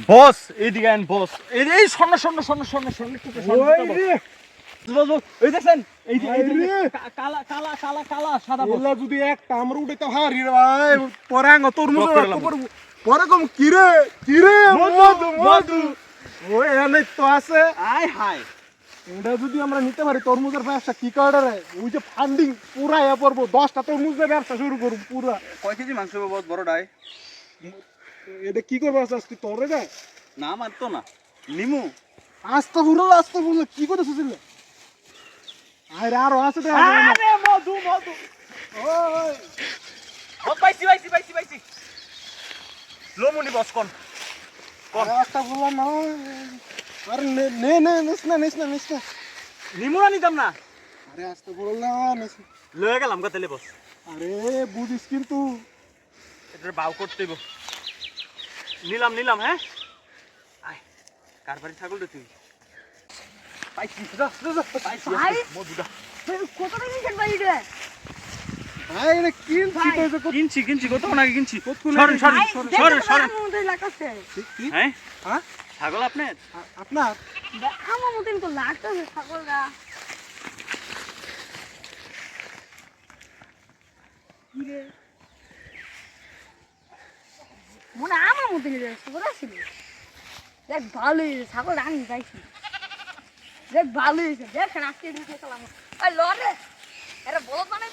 বস এইদিকে আন বস এই শোন শোন শোন শোন শোন এই দেখছেন এই যে কালা কালা কালা কালা সাদা বস বললা যদি একটা আমরা উঠাইতে হারি রে ভাই পরে আঙ্গ তরমুজ পরে কম কিরে কিরে মধু মধু ওই এনে তো আছে আয় হায় এটা যদি আমরা নিতে পারি তরমুজের ব্যবসা কি করে রে ওই যে ফান্ডিং পুরা এ পড়বো 10টা তরমুজের ব্যবসা শুরু করব পুরা কয় কেজি মাংস হবে বস বড়টাই এটা কি করবে আজকে তোরে যায় না মারতো না নিমু আস্তে পুরো কি করে সুছিল আরে আরো আছে দে আরে মধু মধু ওই ও পাইছি পাইছি পাইছি পাইছি লোমুনি বস কোন আরে একটা বললাম না আরে নিস না নিমু না নিতাম না আরে আস্তে বললাম নিস লয়ে গেলাম গাতেলে বস আরে বুঝিস কিন্তু এটা বাউ করতে হইব নিলাম নিলাম হ্যাঁ আয় কার বাড়ি ছাগল রে তুই পাইছি পাইছি ভাই। মধুটা কত টাকা নিছেন ভাই এটা? ভাই এটা কিনছি তো যে কিনছি কত নাকি কিনছি কতক্ষণ সরেন আগে? সরেন ভাই, সরেন দেখতে সরেন তো সরেন আমার মতোই লাগতাছে। হ্যাঁ হ্যাঁ ছাগল আপনার আপনার আমার মতোই তো লাগতাছে ছাগলটা। কি রে? মনে হয় আমার মতোই রে, ছাগল ছিল। দেখ ভালোই হয়েছে, ছাগল আমি পাইছি। দেখ ভালোই হয়েছে, দেখ আজকে দেখে খেলাম। লড়ে, এটা বলত মানে